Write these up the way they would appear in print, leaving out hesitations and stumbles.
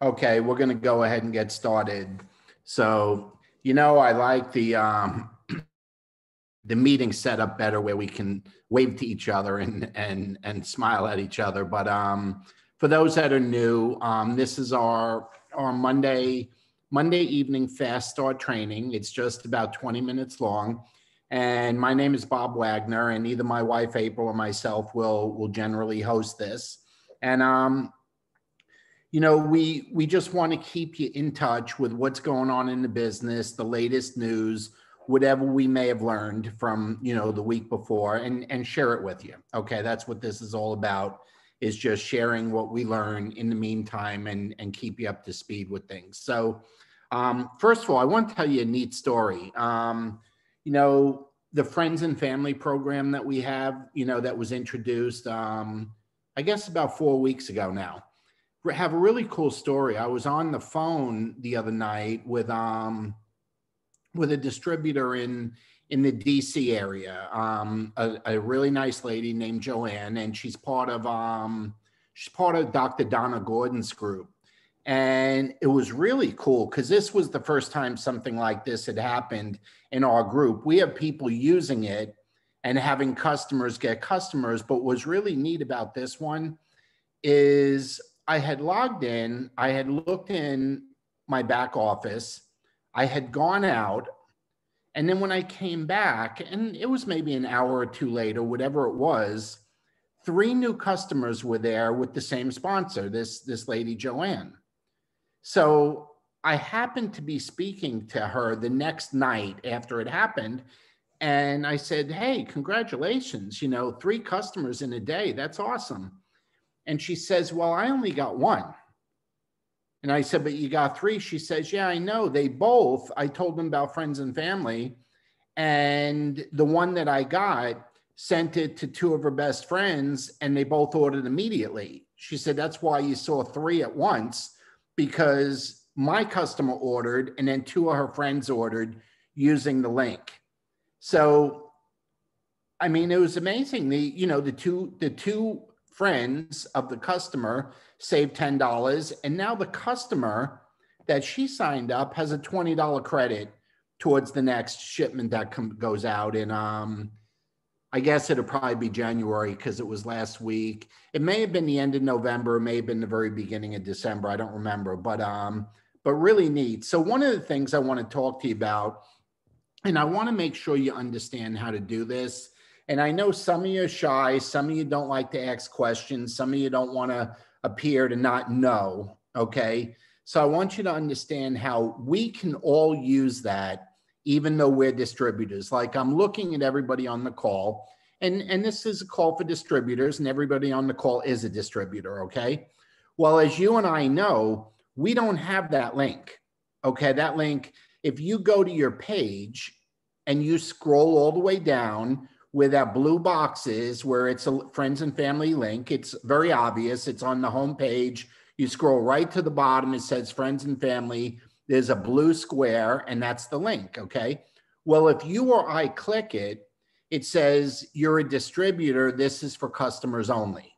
Okay, we're going to go ahead and get started. So, I like the meeting setup better where we can wave to each other and smile at each other. But for those that are new, this is our Monday evening fast start training. It's just about 20 minutes long. And my name is Bob Wagner, and either my wife April or myself will generally host this. And we just want to keep you in touch with what's going on in the business, the latest news, whatever we may have learned from, the week before, and share it with you. Okay, that's what this is all about, is just sharing what we learn in the meantime and keep you up to speed with things. So first of all, I want to tell you a neat story. The friends and family program that we have, that was introduced, I guess about 4 weeks ago now, have a really cool story. I was on the phone the other night with a distributor in the DC area, a really nice lady named Joanne, and she's part of Dr. Donna Gordon's group. And it was really cool because this was the first time something like this had happened in our group. We have people using it and having customers get customers, but what's really neat about this one is I had logged in, I had looked in my back office, I had gone out, and then when I came back, and it was maybe an hour or two later, whatever it was, 3 new customers were there with the same sponsor, this lady, Joanne. So I happened to be speaking to her the next night after it happened, and I said, hey, congratulations, 3 customers in a day, that's awesome. And she says, well, I only got 1. And I said, but you got 3. She says, yeah, I know. I told them about friends and family. And the one that I got sent it to 2 of her best friends, and they both ordered immediately. She said, that's why you saw 3 at once, because my customer ordered and then 2 of her friends ordered using the link. So, I mean, it was amazing. The two friends of the customer saved $10, and now the customer that she signed up has a $20 credit towards the next shipment that goes out in I guess it'll probably be January because it was last week. It may have been the end of November, it may have been the very beginning of December, I don't remember, but really neat. So one of the things I want to talk to you about, and I want to make sure you understand how to do this. And I know some of you are shy, some of you don't like to ask questions, some of you don't want to appear to not know, okay? So I want you to understand how we can all use that, even though we're distributors. Like, I'm looking at everybody on the call, and this is a call for distributors, and everybody on the call is a distributor, okay? Well, as you and I know, we don't have that link, okay? That link, if you go to your page and you scroll all the way down, where that blue box is, where it's a friends and family link, it's very obvious. It's on the home page. You scroll right to the bottom. It says friends and family. There's a blue square, and that's the link, okay? Well, if you or I click it, it says you're a distributor. This is for customers only,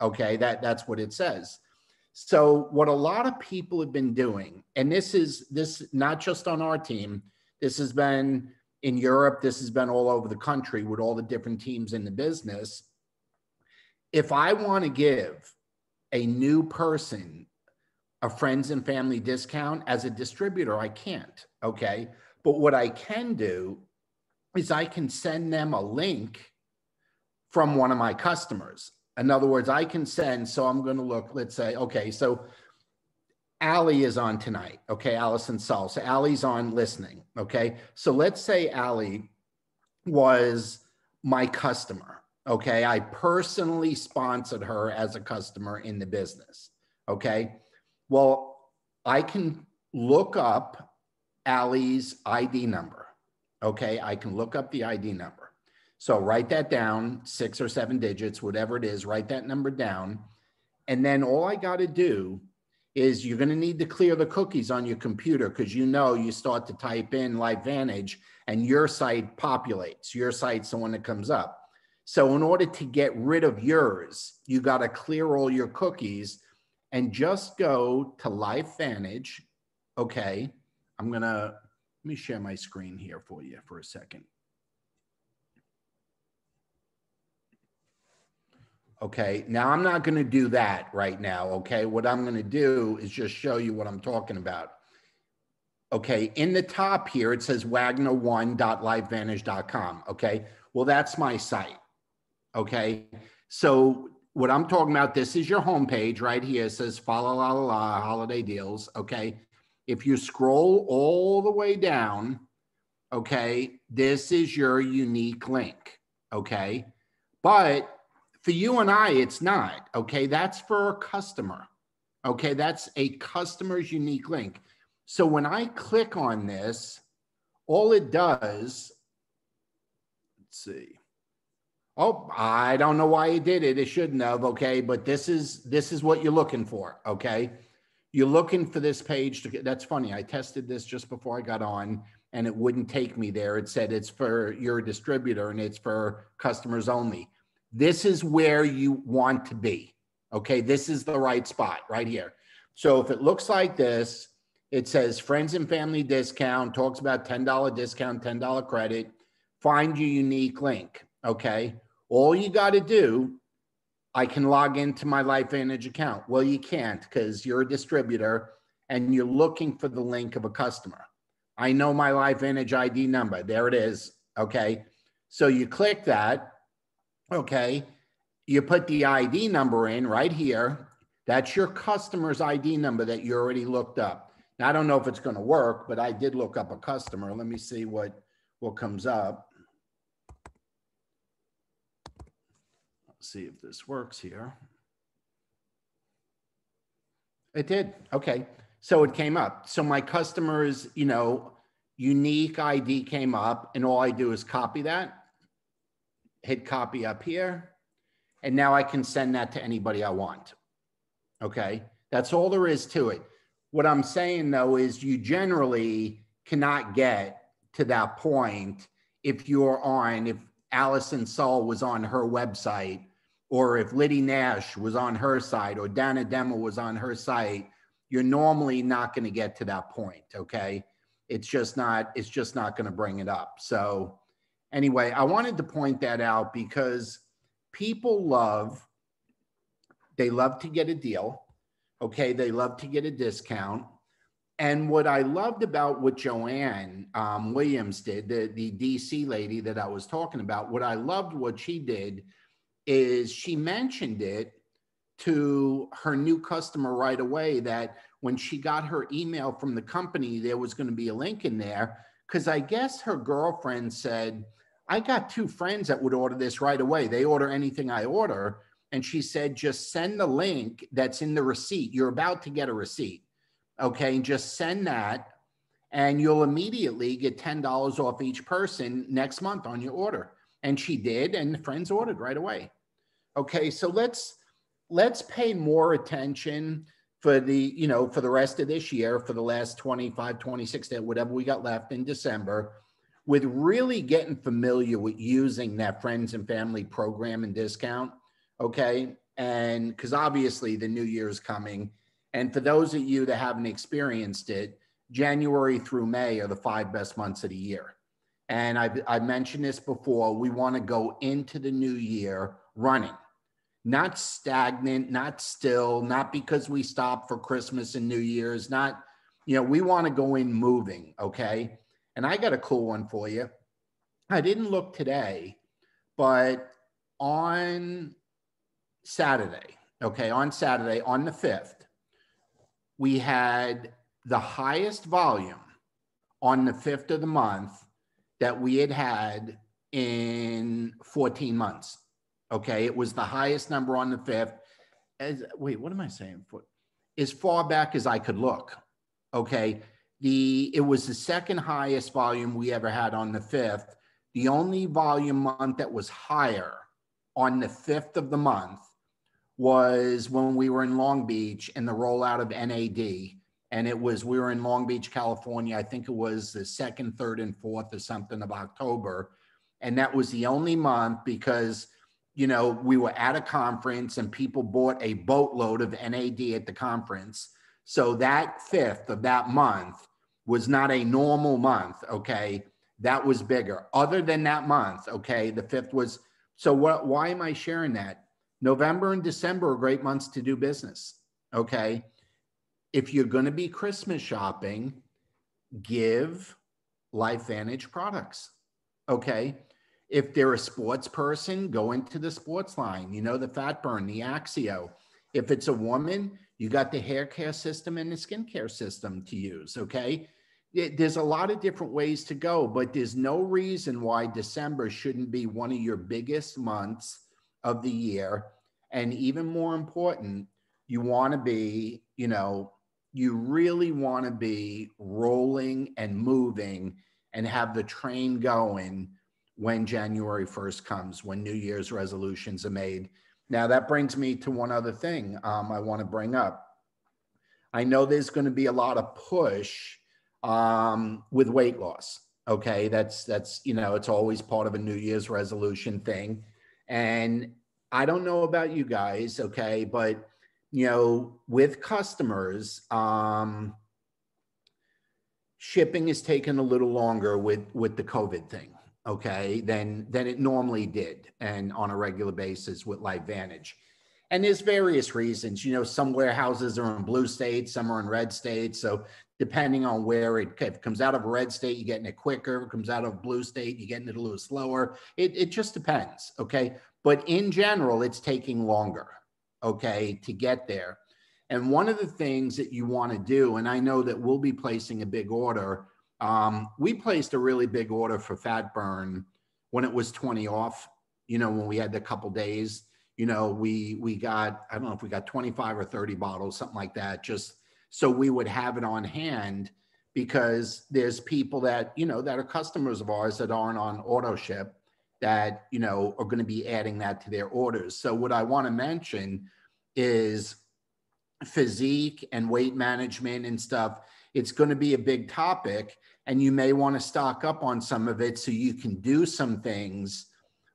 okay? That's what it says. So what a lot of people have been doing, and this not just on our team, this has been in Europe, this has been all over the country with all the different teams in the business. If I want to give a new person a friends and family discount as a distributor, I can't, okay? But what I can do is I can send them a link from one of my customers. In other words, I can send, so I'm going to look, let's say, okay, so Allie is on tonight, okay, Allison Sull. So Allie's on listening, okay? So let's say Allie was my customer, okay? I personally sponsored her as a customer in the business, okay? Well, I can look up Allie's ID number, okay? I can look up the ID number. So write that down, 6 or 7 digits, whatever it is, write that number down. And then all I got to do is you're going to need to clear the cookies on your computer, because you start to type in LifeVantage and your site populates. Your site's the one that comes up. So in order to get rid of yours, you got to clear all your cookies and just go to LifeVantage. Okay. Let me share my screen here for you for a second. Okay, now I'm not going to do that right now. Okay, what I'm going to do is just show you what I'm talking about. Okay, in the top here, it says wagner1.lifevantage.com. Okay, well, that's my site. Okay, so what I'm talking about, this is your homepage right here. It says follow la la la holiday deals. Okay, if you scroll all the way down, okay, this is your unique link. Okay, but for you and I, it's not. Okay, that's for a customer. Okay, that's a customer's unique link. So when I click on this, all it does, let's see. Oh, I don't know why it did it. It shouldn't have. Okay, but this is what you're looking for. Okay, you're looking for this page to get. That's funny. I tested this just before I got on, and it wouldn't take me there. It said it's for your distributor and it's for customers only. This is where you want to be. Okay, this is the right spot right here. So if it looks like this, it says friends and family discount, talks about $10 discount, $10 credit, find your unique link. Okay, all you got to do, I can log into my LifeVantage account. Well, you can't because you're a distributor and you're looking for the link of a customer. I know my LifeVantage ID number. There it is. Okay, so you click that. Okay, you put the ID number in right here. That's your customer's ID number that you already looked up. Now, I don't know if it's going to work, but I did look up a customer. Let me see what comes up. Let's see if this works here. It did. Okay, so it came up. So my customer's, unique ID came up, and all I do is copy that. Hit copy up here, and now I can send that to anybody I want. Okay, that's all there is to it. What I'm saying though is you generally cannot get to that point if Allison Sull was on her website, or if Liddy Nash was on her site, or Dana Demo was on her site. You're normally not going to get to that point. Okay, it's just not going to bring it up. So anyway, I wanted to point that out because people love to get a deal. Okay, they love to get a discount. And what I loved about what Joanne Williams did, the DC lady that I was talking about, what she did is she mentioned it to her new customer right away, that when she got her email from the company, there was going to be a link in there, because I guess her girlfriend said, I got 2 friends that would order this right away. They order anything I order. And she said, just send the link that's in the receipt. You're about to get a receipt. Okay, and just send that, and you'll immediately get $10 off each person next month on your order. And she did, and the friends ordered right away. Okay, so let's pay more attention for the rest of this year, for the last 25, 26 days, whatever we got left in December, with really getting familiar with using that friends and family program and discount. Okay, and because obviously the new year is coming. And for those of you that haven't experienced it, January through May are the 5 best months of the year. And I've mentioned this before, we want to go into the new year running, not stagnant, not still, not because we stopped for Christmas and New Year's, we want to go in moving, okay? And I got a cool one for you. I didn't look today, but on Saturday, on the 5th, we had the highest volume on the 5th of the month that we had in 14 months. Okay, it was the highest number on the 5th. What am I saying? As far back as I could look. Okay, it was the second highest volume we ever had on the 5th. The only volume month that was higher on the 5th of the month was when we were in Long Beach and the rollout of NAD. And we were in Long Beach, California. I think it was the 2nd, 3rd, and 4th or something of October. And that was the only month, because we were at a conference and people bought a boatload of NAD at the conference. So that 5th of that month was not a normal month. Okay. That was bigger. Other than that month. Okay. The 5th was, so why am I sharing that? November and December are great months to do business. Okay. If you're going to be Christmas shopping, give LifeVantage products. Okay. If they're a sports person, go into the sports line, the Fat Burn, the Axio. If it's a woman, you got the hair care system and the skincare system to use. Okay. There's a lot of different ways to go, but there's no reason why December shouldn't be one of your biggest months of the year. And even more important, you want to be, you really want to be rolling and moving and have the train going when January 1st comes, when New Year's resolutions are made. Now, that brings me to one other thing I want to bring up. I know there's going to be a lot of push with weight loss. Okay. That's, it's always part of a New Year's resolution thing. And I don't know about you guys. Okay. But, with customers, shipping is taking a little longer with the COVID thing. Okay. Than it normally did. And on a regular basis with LifeVantage. And there's various reasons, some warehouses are in blue states, some are in red states. So depending on where if it comes out of a red state, you're getting it quicker. If it comes out of a blue state, you're getting it a little slower. It just depends. Okay. But in general, it's taking longer, okay, to get there. And one of the things that you want to do, and I know that we'll be placing a big order. We placed a really big order for Fat Burn when it was 20 off, when we had the couple days. We got, I don't know if we got 25 or 30 bottles, something like that, just so we would have it on hand, because there's people that, that are customers of ours that aren't on auto ship that, are going to be adding that to their orders. So what I want to mention is physique and weight management and stuff. It's going to be a big topic, and you may want to stock up on some of it so you can do some things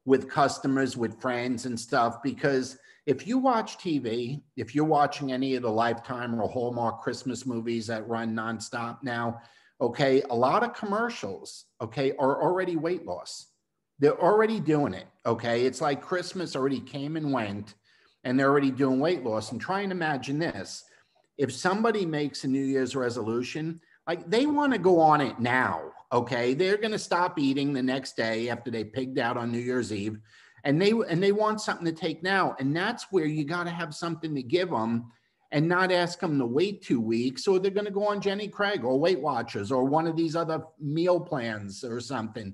with customers, with friends and stuff. Because if you watch TV, if you're watching any of the Lifetime or Hallmark Christmas movies that run nonstop now, okay, a lot of commercials, okay, are already weight loss. They're already doing it, okay? It's like Christmas already came and went, and they're already doing weight loss. And try and imagine this. If somebody makes a New Year's resolution, like they want to go on it now, okay? They're going to stop eating the next day after they pigged out on New Year's Eve, and they want something to take now. And that's where you got to have something to give them and not ask them to wait 2 weeks, or they're going to go on Jenny Craig or Weight Watchers or one of these other meal plans or something.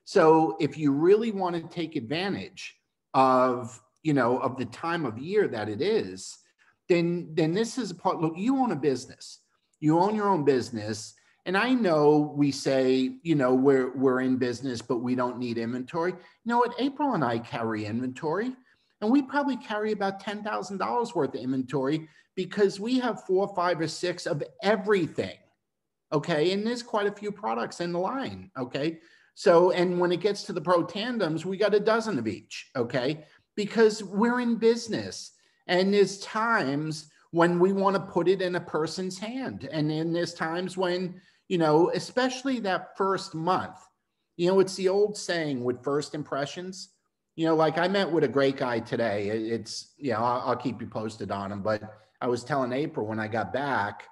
So if you really want to take advantage of, of the time of year that it is, then this is a part. Look, you own a business. You own your own business. And I know we say, we're in business, but we don't need inventory. You know what? April and I carry inventory, and we probably carry about $10,000 worth of inventory because we have 4, 5, or 6 of everything. Okay. And there's quite a few products in the line. Okay. So, and when it gets to the Pro Tandems, we got a dozen of each. Okay. Because we're in business, and there's times when we want to put it in a person's hand. And then there's times when, especially that first month, it's the old saying with first impressions, like I met with a great guy today. It's, I'll keep you posted on him, but I was telling April when I got back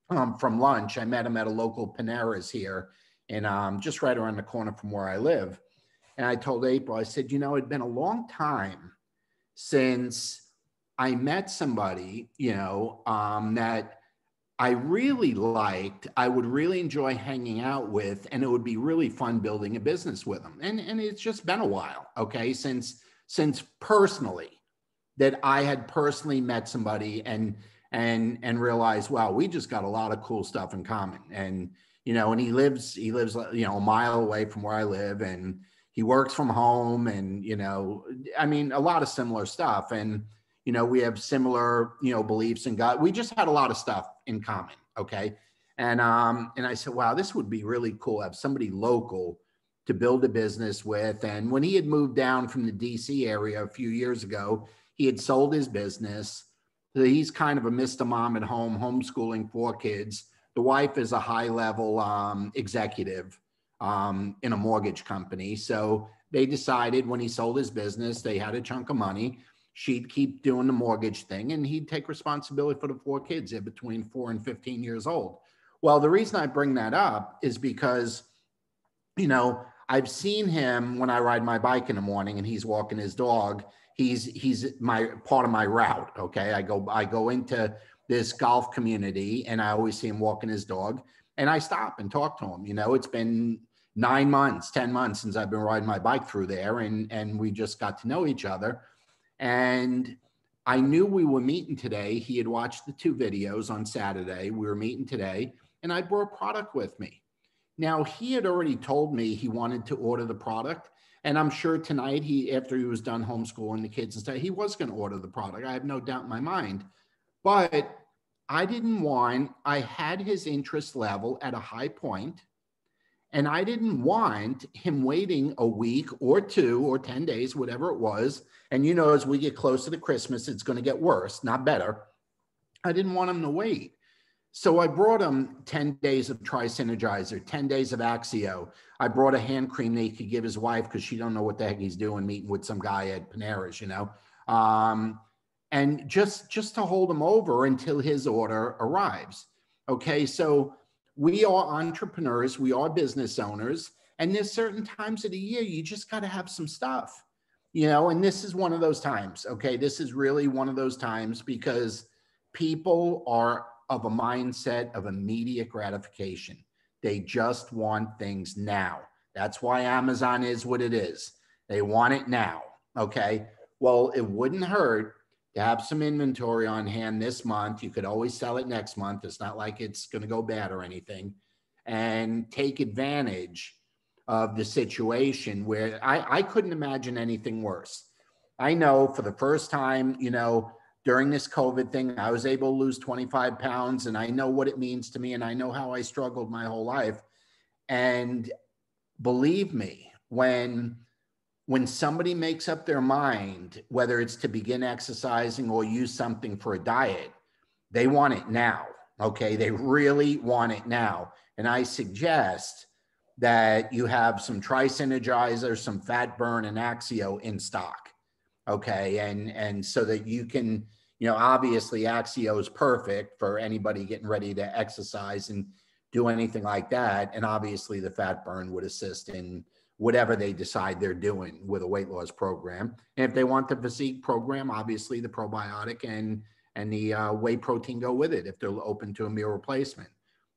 from lunch, I met him at a local Panera's here, and just right around the corner from where I live. And I told April, I said, it'd been a long time since I met somebody, that I really liked, I would really enjoy hanging out with, and it would be really fun building a business with them. And it's just been a while, okay, since personally, that I had personally met somebody and realized, wow, we just got a lot of cool stuff in common. And, and he lives, a mile away from where I live, and he works from home, and, a lot of similar stuff. And, we have similar, beliefs in God. We just had a lot of stuff in common. Okay. And I said, wow, this would be really cool. Have somebody local to build a business with. And when he had moved down from the DC area a few years ago, he had sold his business. So he's kind of a Mr. Mom at home, homeschooling 4 kids. The wife is a high-level executive in a mortgage company. So they decided when he sold his business, they had a chunk of money. She'd keep doing the mortgage thing, and he'd take responsibility for the 4 kids. They're between 4 and 15 years old. Well, the reason I bring that up is because, you know, I've seen him when I ride my bike in the morning and he's walking his dog. He's my part of my route. Okay. I go into this golf community and I always see him walking his dog, and I stop and talk to him. You know, it's been 9 months, 10 months since I've been riding my bike through there, and we just got to know each other. And I knew we were meeting today. He had watched the 2 videos on Saturday. We were meeting today, and I brought product with me. Now, he had already told me he wanted to order the product. And I'm sure tonight, after he was done homeschooling the kids and stuff, he was going to order the product. I have no doubt in my mind. But I had his interest level at a high point, and I didn't want him waiting a week or 2 or 10 days, whatever it was. And, you know, as we get closer to Christmas, it's going to get worse, not better. I didn't want him to wait. So I brought him 10 days of Tri-Synergizer, 10 days of Axio. I brought a hand cream that he could give his wife because she don't know what the heck he's doing, meeting with some guy at Panera's, you know, and just to hold him over until his order arrives. Okay, so we are entrepreneurs, we are business owners, and there's certain times of the year you just got to have some stuff, you know, and this is one of those times. Okay, this is really one of those times because people are of a mindset of immediate gratification. They just want things now. That's why Amazon is what it is. They want it now. Okay. Well, it wouldn't hurt to have some inventory on hand this month. You could always sell it next month. It's not like it's going to go bad or anything. And take advantage of the situation where I couldn't imagine anything worse. I know for the first time, you know, during this COVID thing, I was able to lose 25 pounds, and I know what it means to me, and I know how I struggled my whole life. And believe me, when somebody makes up their mind, whether it's to begin exercising or use something for a diet, they want it now. Okay, they really want it now. And I suggest that you have some Tri-Synergizer, some Fat Burn, and Axio in stock. Okay, and so that you can, you know, obviously Axio is perfect for anybody getting ready to exercise and do anything like that. And obviously the Fat Burn would assist in whatever they decide they're doing with a weight loss program. And if they want the physique program, obviously the probiotic and the whey protein go with it if they're open to a meal replacement.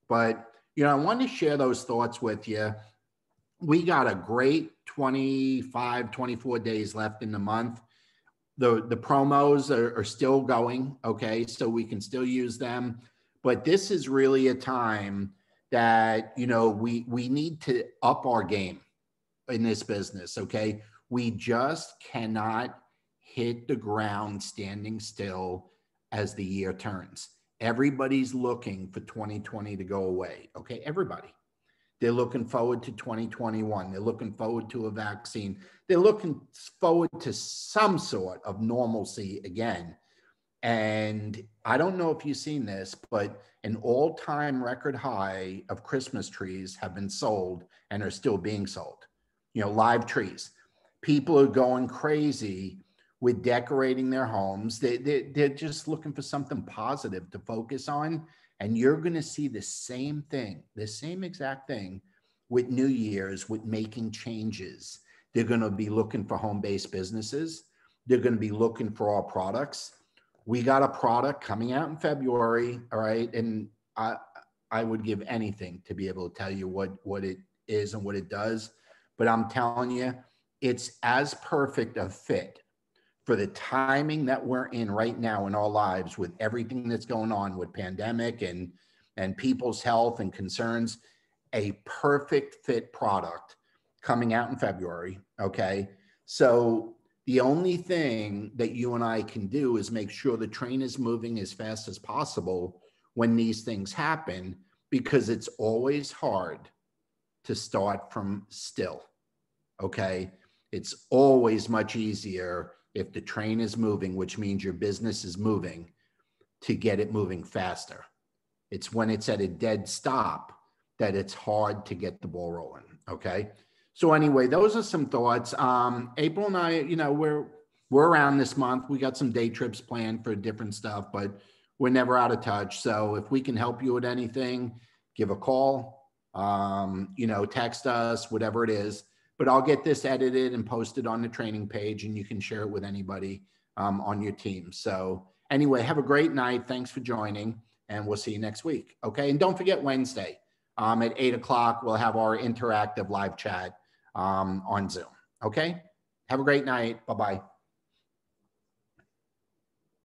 But, you know, I want to share those thoughts with you. We got a great 25, 24 days left in the month. The promos are still going, okay? So we can still use them. But this is really a time that, you know, we need to up our game in this business, okay? We just cannot hit the ground standing still as the year turns. Everybody's looking for 2020 to go away, okay? Everybody. They're looking forward to 2021. They're looking forward to a vaccine. They're looking forward to some sort of normalcy again. And I don't know if you've seen this, but an all-time record high of Christmas trees have been sold and are still being sold. You know, live trees. People are going crazy with decorating their homes. They're just looking for something positive to focus on. And you're going to see the same thing, the same exact thing with New Year's, with making changes. They're going to be looking for home-based businesses. They're going to be looking for our products. We got a product coming out in February, all right? And I would give anything to be able to tell you what it is and what it does. But I'm telling you, it's as perfect a fit for the timing that we're in right now in our lives with everything that's going on with pandemic and people's health and concerns. A perfect fit product coming out in February, okay? So the only thing that you and I can do is make sure the train is moving as fast as possible when these things happen, because it's always hard to start from still. Okay. It's always much easier if the train is moving, which means your business is moving, to get it moving faster. It's when it's at a dead stop that it's hard to get the ball rolling. Okay. So anyway, those are some thoughts. April and I, we're around this month. We got some day trips planned for different stuff, but we're never out of touch. So if we can help you with anything, give a call, text us, whatever it is. But I'll get this edited and posted on the training page, and you can share it with anybody on your team. So anyway, have a great night. Thanks for joining, and we'll see you next week. Okay. And don't forget Wednesday at 8 o'clock, we'll have our interactive live chat on Zoom. Okay. Have a great night. Bye-bye.